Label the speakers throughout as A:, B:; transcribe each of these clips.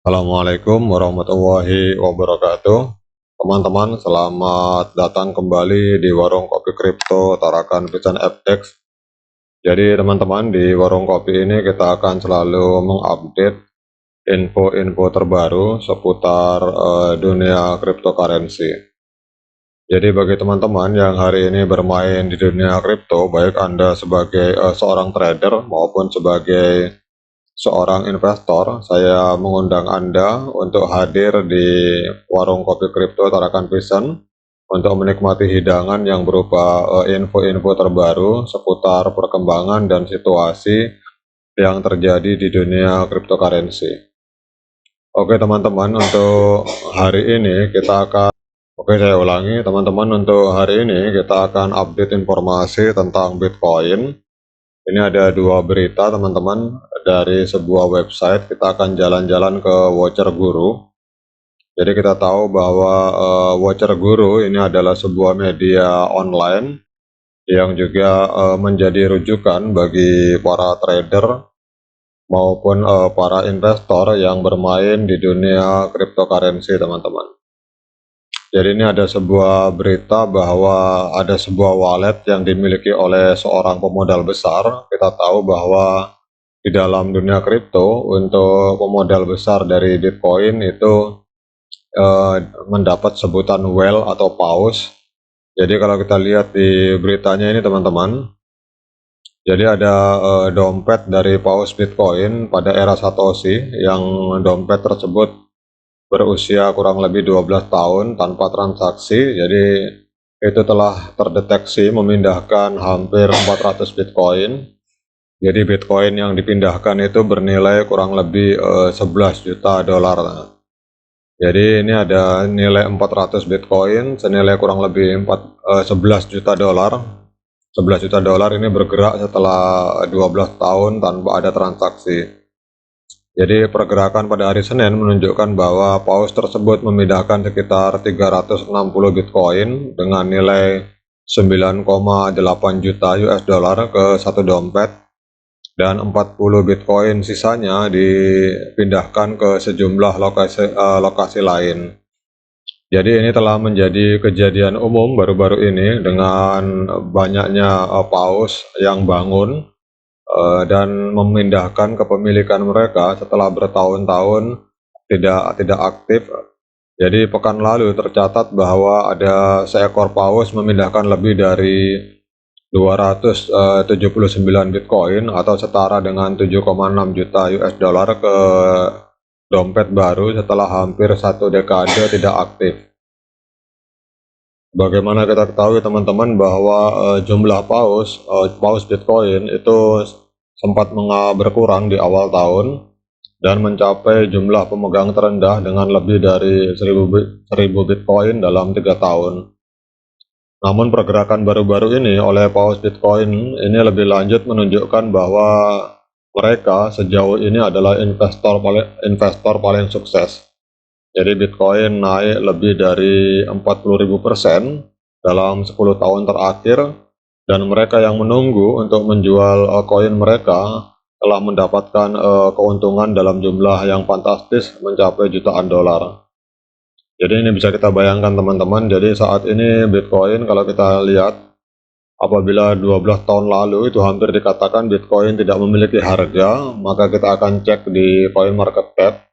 A: Assalamualaikum warahmatullahi wabarakatuh. Teman-teman, selamat datang kembali di Warung Kopi Kripto Tarakan Pisan FX. Jadi teman-teman, di Warung Kopi ini kita akan selalu mengupdate info-info terbaru seputar dunia cryptocurrency. Jadi bagi teman-teman yang hari ini bermain di dunia kripto, baik Anda sebagai seorang trader maupun sebagai seorang investor, saya mengundang Anda untuk hadir di Warung Kopi Kripto Tarakan Pisan untuk menikmati hidangan yang berupa info-info terbaru seputar perkembangan dan situasi yang terjadi di dunia cryptocurrency. Oke teman-teman, untuk hari ini saya ulangi teman-teman, untuk hari ini kita akan update informasi tentang Bitcoin. Ini ada dua berita teman-teman dari sebuah website. Kita akan jalan-jalan ke Watcher Guru. Jadi kita tahu bahwa Watcher Guru ini adalah sebuah media online yang juga menjadi rujukan bagi para trader maupun para investor yang bermain di dunia cryptocurrency teman-teman. Jadi ini ada sebuah berita bahwa ada sebuah wallet yang dimiliki oleh seorang pemodal besar. Kita tahu bahwa di dalam dunia kripto untuk pemodal besar dari Bitcoin itu mendapat sebutan whale atau paus. Jadi kalau kita lihat di beritanya ini teman-teman, jadi ada dompet dari paus Bitcoin pada era Satoshi, yang dompet tersebut berusia kurang lebih 12 tahun tanpa transaksi. Jadi itu telah terdeteksi memindahkan hampir 400 Bitcoin. Jadi Bitcoin yang dipindahkan itu bernilai kurang lebih 11 juta dolar. Jadi ini ada nilai 400 Bitcoin senilai kurang lebih 11 juta dolar. 11 juta dolar ini bergerak setelah 12 tahun tanpa ada transaksi. Jadi pergerakan pada hari Senin menunjukkan bahwa paus tersebut memindahkan sekitar 360 Bitcoin dengan nilai 9,8 juta US dollar ke satu dompet, dan 40 Bitcoin sisanya dipindahkan ke sejumlah lokasi lain. Jadi ini telah menjadi kejadian umum baru-baru ini dengan banyaknya paus yang bangun dan memindahkan kepemilikan mereka setelah bertahun-tahun tidak aktif. Jadi pekan lalu tercatat bahwa ada seekor paus memindahkan lebih dari 279 Bitcoin atau setara dengan 7,6 juta US dollar ke dompet baru setelah hampir satu dekade tidak aktif. Bagaimana kita ketahui teman-teman bahwa jumlah paus Bitcoin itu sempat berkurang di awal tahun dan mencapai jumlah pemegang terendah dengan lebih dari 1000 Bitcoin dalam 3 tahun. Namun pergerakan baru-baru ini oleh paus Bitcoin ini lebih lanjut menunjukkan bahwa mereka sejauh ini adalah investor paling sukses. Jadi Bitcoin naik lebih dari 40.000% dalam 10 tahun terakhir, dan mereka yang menunggu untuk menjual koin mereka telah mendapatkan keuntungan dalam jumlah yang fantastis mencapai jutaan dolar. Jadi ini bisa kita bayangkan teman-teman, jadi saat ini Bitcoin kalau kita lihat, apabila 12 tahun lalu itu hampir dikatakan Bitcoin tidak memiliki harga, maka kita akan cek di CoinMarketCap.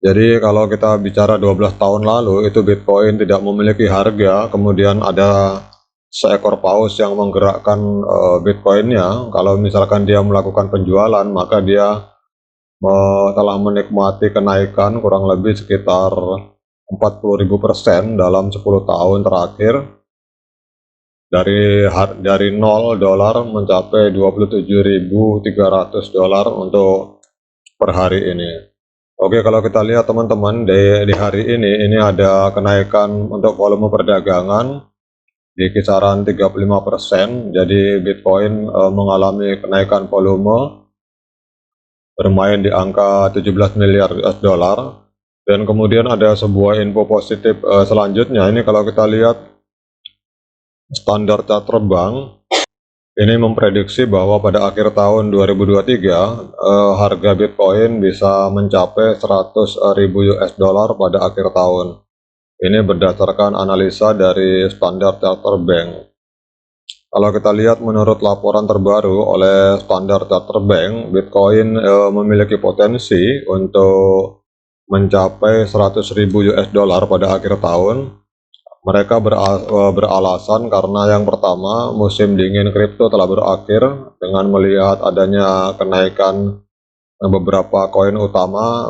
A: Jadi kalau kita bicara 12 tahun lalu itu Bitcoin tidak memiliki harga, kemudian ada seekor paus yang menggerakkan Bitcoinnya. Kalau misalkan dia melakukan penjualan, maka dia telah menikmati kenaikan kurang lebih sekitar 40.000% dalam 10 tahun terakhir, dari 0 dolar mencapai 27.300 dolar untuk per hari ini. Oke, kalau kita lihat teman-teman di hari ini ada kenaikan untuk volume perdagangan di kisaran 35%. Jadi Bitcoin mengalami kenaikan volume bermain di angka 17 miliar US dollar. Dan kemudian ada sebuah info positif selanjutnya. Ini kalau kita lihat standar chart terbang, Ini memprediksi bahwa pada akhir tahun 2023 harga Bitcoin bisa mencapai 100.000 US dollar pada akhir tahun. Ini berdasarkan analisa dari Standard Chartered Bank. Kalau kita lihat menurut laporan terbaru oleh Standard Chartered Bank, Bitcoin memiliki potensi untuk mencapai 100.000 US dollar pada akhir tahun. Mereka beralasan karena yang pertama, musim dingin kripto telah berakhir dengan melihat adanya kenaikan beberapa koin utama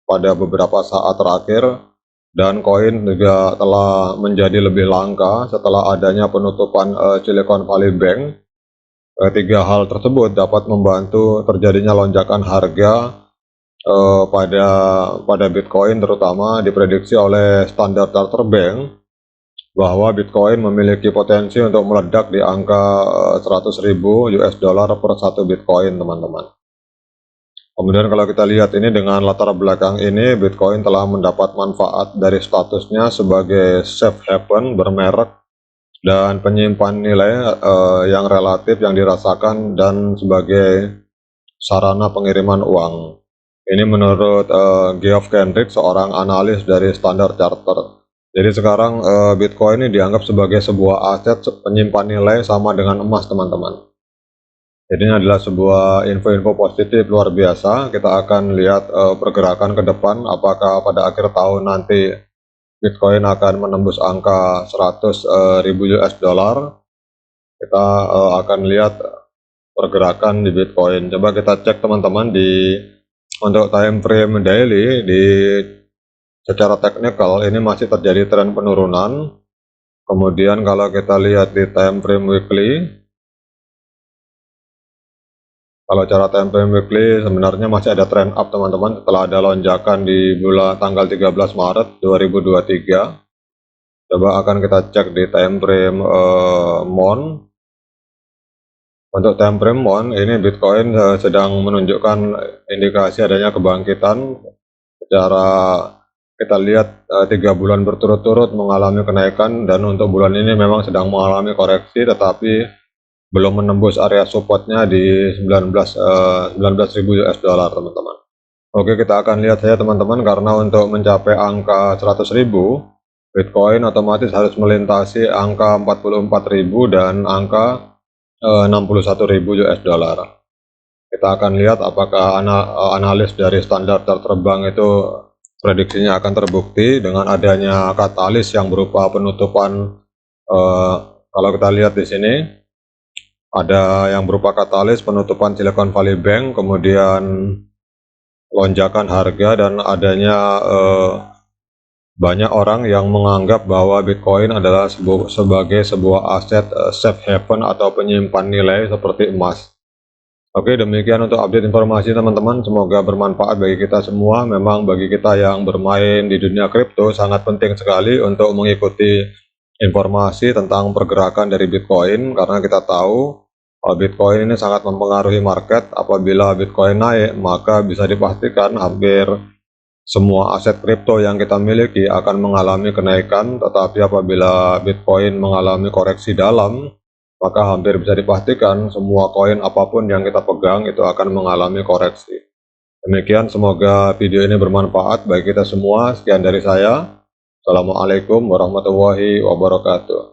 A: pada beberapa saat terakhir, dan koin juga telah menjadi lebih langka setelah adanya penutupan Silicon Valley Bank. Tiga hal tersebut dapat membantu terjadinya lonjakan harga pada Bitcoin, terutama diprediksi oleh Standard Chartered Bank bahwa Bitcoin memiliki potensi untuk meledak di angka 100.000 US dollar per satu Bitcoin, teman-teman. Kemudian kalau kita lihat ini dengan latar belakang ini, Bitcoin telah mendapat manfaat dari statusnya sebagai safe haven bermerek dan penyimpan nilai yang relatif yang dirasakan dan sebagai sarana pengiriman uang. Ini menurut Geoff Kendrick, seorang analis dari Standard Chartered. Jadi sekarang Bitcoin ini dianggap sebagai sebuah aset penyimpan nilai sama dengan emas, teman-teman. Jadi ini adalah sebuah info-info positif luar biasa. Kita akan lihat pergerakan ke depan, apakah pada akhir tahun nanti Bitcoin akan menembus angka 100.000 US dollar. Kita akan lihat pergerakan di Bitcoin. Coba kita cek, teman-teman, untuk time frame daily secara teknikal ini masih terjadi tren penurunan. Kemudian kalau kita lihat di time frame weekly, kalau cara time frame weekly sebenarnya masih ada tren up, teman-teman, setelah ada lonjakan di bulan tanggal 13 Maret 2023. Coba akan kita cek di time frame month. Untuk time frame month ini Bitcoin sedang menunjukkan indikasi adanya kebangkitan. Secara kita lihat 3 bulan berturut-turut mengalami kenaikan, dan untuk bulan ini memang sedang mengalami koreksi, tetapi belum menembus area supportnya di 19.000 US dollar, teman-teman. Oke, kita akan lihat saja, teman-teman, karena untuk mencapai angka 100.000 Bitcoin otomatis harus melintasi angka 44.000 dan angka 61.000 US dollar. Kita akan lihat apakah analis dari Standard Chartered Bank itu prediksinya akan terbukti dengan adanya katalis yang berupa penutupan. Kalau kita lihat di sini ada yang berupa katalis penutupan Silicon Valley Bank, kemudian lonjakan harga, dan adanya banyak orang yang menganggap bahwa Bitcoin adalah sebagai sebuah aset safe haven atau penyimpan nilai seperti emas. Oke, demikian untuk update informasi, teman-teman. Semoga bermanfaat bagi kita semua. Memang bagi kita yang bermain di dunia kripto sangat penting sekali untuk mengikuti informasi tentang pergerakan dari Bitcoin, karena kita tahu Bitcoin ini sangat mempengaruhi market. Apabila Bitcoin naik, maka bisa dipastikan hampir semua aset kripto yang kita miliki akan mengalami kenaikan. Tetapi apabila Bitcoin mengalami koreksi dalam, maka hampir bisa dipastikan semua koin apapun yang kita pegang itu akan mengalami koreksi. Demikian, semoga video ini bermanfaat bagi kita semua. Sekian dari saya. Assalamualaikum warahmatullahi wabarakatuh.